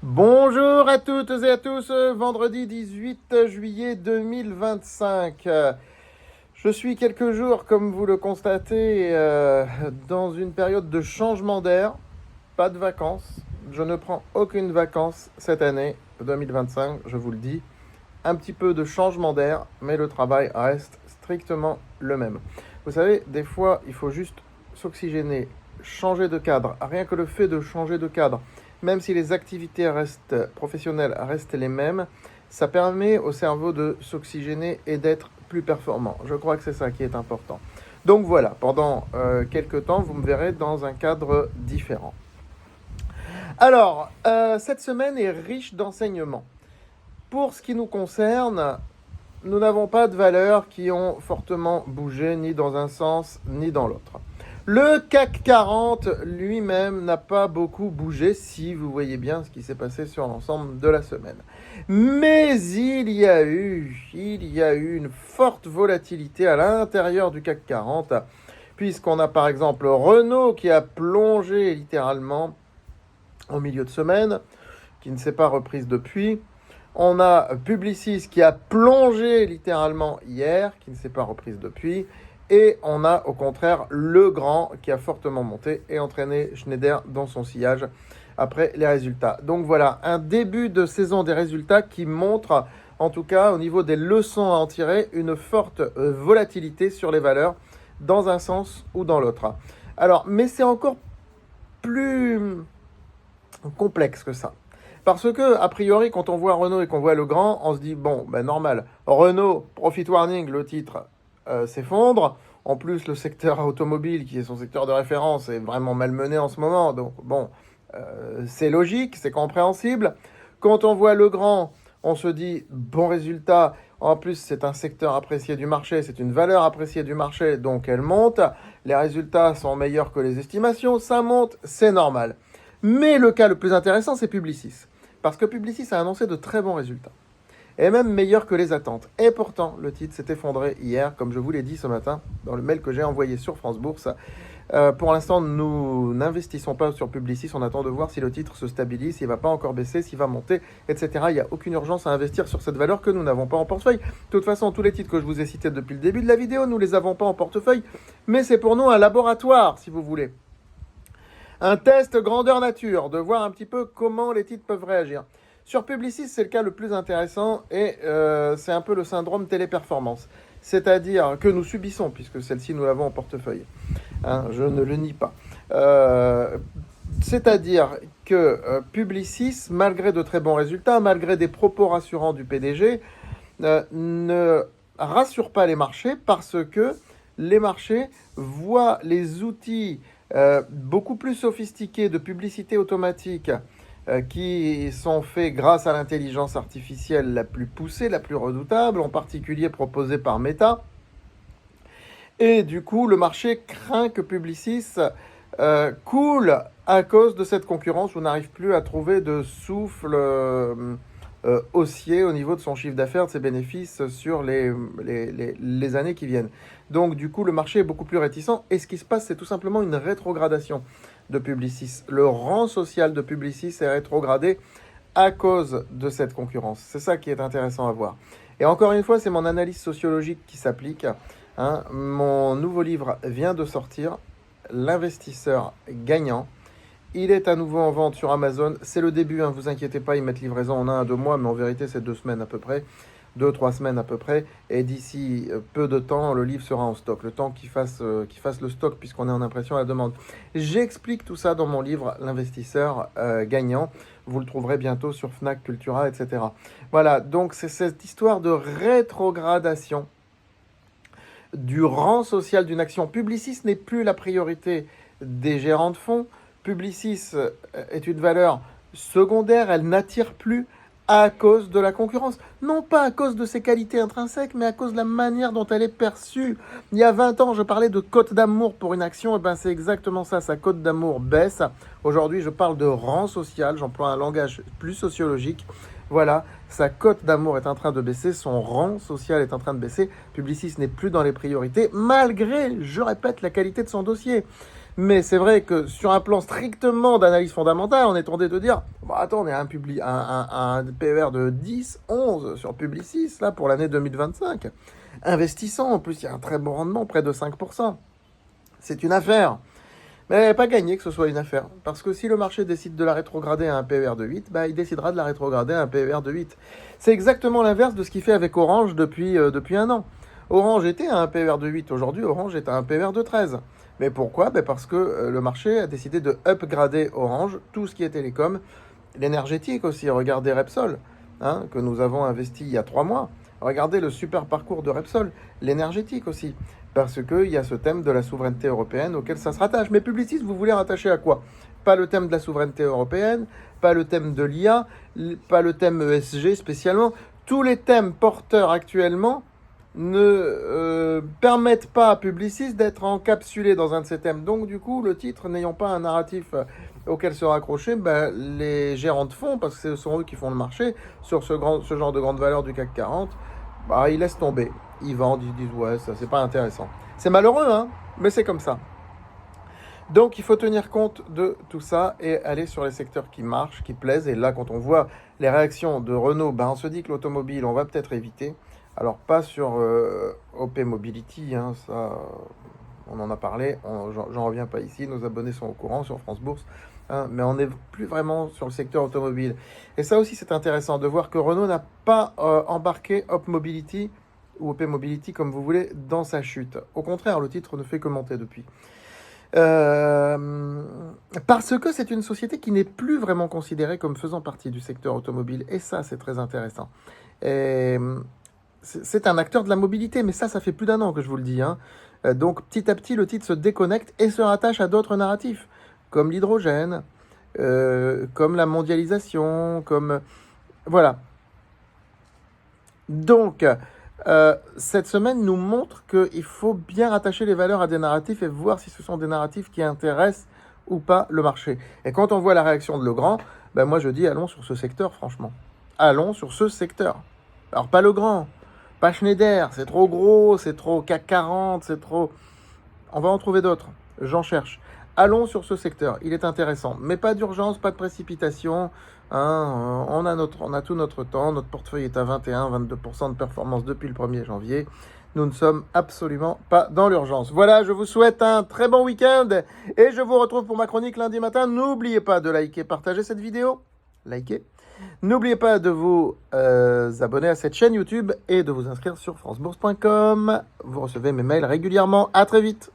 Bonjour à toutes et à tous, vendredi 18 juillet 2025. Je suis quelques jours, comme vous le constatez, dans une période de changement d'air, pas de vacances. Je ne prends aucune vacances cette année 2025, je vous le dis. Un petit peu de changement d'air, mais le travail reste strictement le même. Vous savez, des fois, il faut juste s'oxygéner, changer de cadre. Rien que le fait de changer de cadre, même si les activités professionnelles restent les mêmes, ça permet au cerveau de s'oxygéner et d'être plus performant. Je crois que c'est ça qui est important. Donc voilà, pendant quelques temps, vous me verrez dans un cadre différent. Alors, cette semaine est riche d'enseignements. Pour ce qui nous concerne, nous n'avons pas de valeurs qui ont fortement bougé ni dans un sens ni dans l'autre. Le CAC 40 lui-même n'a pas beaucoup bougé, si vous voyez bien ce qui s'est passé sur l'ensemble de la semaine. Mais il y a eu une forte volatilité à l'intérieur du CAC 40, puisqu'on a par exemple Renault qui a plongé littéralement au milieu de semaine, qui ne s'est pas reprise depuis. On a Publicis qui a plongé littéralement hier, qui ne s'est pas reprise depuis. Et on a au contraire Legrand qui a fortement monté et entraîné Schneider dans son sillage après les résultats. Donc voilà, un début de saison des résultats qui montre, en tout cas au niveau des leçons à en tirer, une forte volatilité sur les valeurs dans un sens ou dans l'autre. Alors, mais c'est encore plus complexe que ça. Parce que, a priori, quand on voit Renault et qu'on voit Legrand, on se dit, bon, ben normal, Renault, profit warning, le titre s'effondre. En plus, le secteur automobile, qui est son secteur de référence, est vraiment malmené en ce moment. Donc, bon, c'est logique, c'est compréhensible. Quand on voit Legrand, on se dit, bon résultat. En plus, c'est un secteur apprécié du marché, c'est une valeur appréciée du marché, donc elle monte. Les résultats sont meilleurs que les estimations, ça monte, c'est normal. Mais le cas le plus intéressant, c'est Publicis. Parce que Publicis a annoncé de très bons résultats. Et même meilleurs que les attentes. Et pourtant, le titre s'est effondré hier, comme je vous l'ai dit ce matin, dans le mail que j'ai envoyé sur France Bourse. Pour l'instant, nous n'investissons pas sur Publicis. On attend de voir si le titre se stabilise, s'il ne va pas encore baisser, s'il va monter, etc. Il n'y a aucune urgence à investir sur cette valeur que nous n'avons pas en portefeuille. De toute façon, tous les titres que je vous ai cités depuis le début de la vidéo, nous ne les avons pas en portefeuille. Mais c'est pour nous un laboratoire, si vous voulez. Un test grandeur nature, de voir un petit peu comment les titres peuvent réagir. Sur Publicis, c'est le cas le plus intéressant et c'est un peu le syndrome téléperformance. C'est-à-dire que nous subissons, puisque celle-ci nous l'avons en portefeuille. Hein, je ne le nie pas. C'est-à-dire que Publicis, malgré de très bons résultats, malgré des propos rassurants du PDG, ne rassure pas les marchés parce que les marchés voient les outils beaucoup plus sophistiqués de publicité automatique qui sont faits grâce à l'intelligence artificielle la plus poussée, la plus redoutable, en particulier proposée par Meta. Et du coup, le marché craint que Publicis coule à cause de cette concurrence où on n'arrive plus à trouver de souffle haussier au niveau de son chiffre d'affaires, de ses bénéfices sur les années qui viennent. Donc du coup, le marché est beaucoup plus réticent. Et ce qui se passe, c'est tout simplement une rétrogradation de Publicis. Le rang social de Publicis est rétrogradé à cause de cette concurrence. C'est ça qui est intéressant à voir. Et encore une fois, c'est mon analyse sociologique qui s'applique. Hein. Mon nouveau livre vient de sortir, L'investisseur gagnant. Il est à nouveau en vente sur Amazon. C'est le début, hein, vous inquiétez pas, ils mettent livraison en 1 à 2 mois, mais en vérité, c'est 2 semaines à peu près. 2-3 semaines à peu près. Et d'ici peu de temps, le livre sera en stock. Le temps qu'il fasse le stock, puisqu'on est en impression à la demande. J'explique tout ça dans mon livre, L'investisseur gagnant. Vous le trouverez bientôt sur Fnac, Cultura, etc. Voilà, donc c'est cette histoire de rétrogradation du rang social d'une action. Publicis n'est plus la priorité des gérants de fonds. Publicis est une valeur secondaire, elle n'attire plus à cause de la concurrence. Non pas à cause de ses qualités intrinsèques, mais à cause de la manière dont elle est perçue. Il y a 20 ans, je parlais de cote d'amour pour une action, et ben c'est exactement ça, sa cote d'amour baisse. Aujourd'hui, je parle de rang social, j'emploie un langage plus sociologique. Voilà, sa cote d'amour est en train de baisser, son rang social est en train de baisser. Publicis n'est plus dans les priorités, malgré, je répète, la qualité de son dossier. Mais c'est vrai que sur un plan strictement d'analyse fondamentale, on est tenté de dire, bon, attends, on est à un PER de 10, 11 sur Publicis, là, pour l'année 2025. Investissant, en plus, il y a un très bon rendement, près de 5%. C'est une affaire. Mais pas gagné que ce soit une affaire. Parce que si le marché décide de la rétrograder à un PER de 8, bah, il décidera de la rétrograder à un PER de 8. C'est exactement l'inverse de ce qu'il fait avec Orange depuis un an. Orange était à un PER de 8. Aujourd'hui, Orange est à un PER de 13. Mais pourquoi? Ben parce que le marché a décidé de upgrader Orange, tout ce qui est télécom, l'énergétique aussi. Regardez Repsol, hein, que nous avons investi il y a 3 mois. Regardez le super parcours de Repsol, l'énergétique aussi. Parce qu'il y a ce thème de la souveraineté européenne auquel ça se rattache. Mais Publicis, vous voulez rattacher à quoi? Pas le thème de la souveraineté européenne, pas le thème de l'IA, pas le thème ESG spécialement. Tous les thèmes porteurs actuellement ne permettent pas à Publicis d'être encapsulé dans un de ces thèmes. Donc du coup, le titre n'ayant pas un narratif auquel se raccrocher, ben, les gérants de fonds, parce que ce sont eux qui font le marché, sur ce genre de grande valeur du CAC 40, bah, ils laissent tomber. Ils vendent, ils disent ouais, ça c'est pas intéressant. C'est malheureux, hein, mais c'est comme ça. Donc il faut tenir compte de tout ça et aller sur les secteurs qui marchent, qui plaisent. Et là, quand on voit les réactions de Renault, ben, on se dit que l'automobile, on va peut-être éviter. Alors pas sur OP Mobility, hein, ça on en a parlé, j'en reviens pas ici, nos abonnés sont au courant sur France Bourse, hein, mais on n'est plus vraiment sur le secteur automobile. Et ça aussi c'est intéressant de voir que Renault n'a pas embarqué OP Mobility ou OP Mobility comme vous voulez dans sa chute. Au contraire, le titre ne fait que monter depuis. Parce que c'est une société qui n'est plus vraiment considérée comme faisant partie du secteur automobile. Et ça, c'est très intéressant. Et c'est un acteur de la mobilité, mais ça fait plus d'un an que je vous le dis, hein. Donc petit à petit, le titre se déconnecte et se rattache à d'autres narratifs, comme l'hydrogène, comme la mondialisation, comme... Voilà. Donc, cette semaine nous montre qu'il faut bien rattacher les valeurs à des narratifs et voir si ce sont des narratifs qui intéressent ou pas le marché. Et quand on voit la réaction de Legrand, ben moi je dis allons sur ce secteur, franchement. Allons sur ce secteur. Alors pas Legrand, pas Schneider, c'est trop gros, c'est trop CAC 40, c'est trop... On va en trouver d'autres, j'en cherche. Allons sur ce secteur, il est intéressant. Mais pas d'urgence, pas de précipitation. Hein, on a tout notre temps, notre portefeuille est à 21-22% de performance depuis le 1er janvier. Nous ne sommes absolument pas dans l'urgence. Voilà, je vous souhaite un très bon week-end et je vous retrouve pour ma chronique lundi matin. N'oubliez pas de liker, partager cette vidéo. Likez. N'oubliez pas de vous abonner à cette chaîne YouTube et de vous inscrire sur francebourse.com. Vous recevez mes mails régulièrement. À très vite.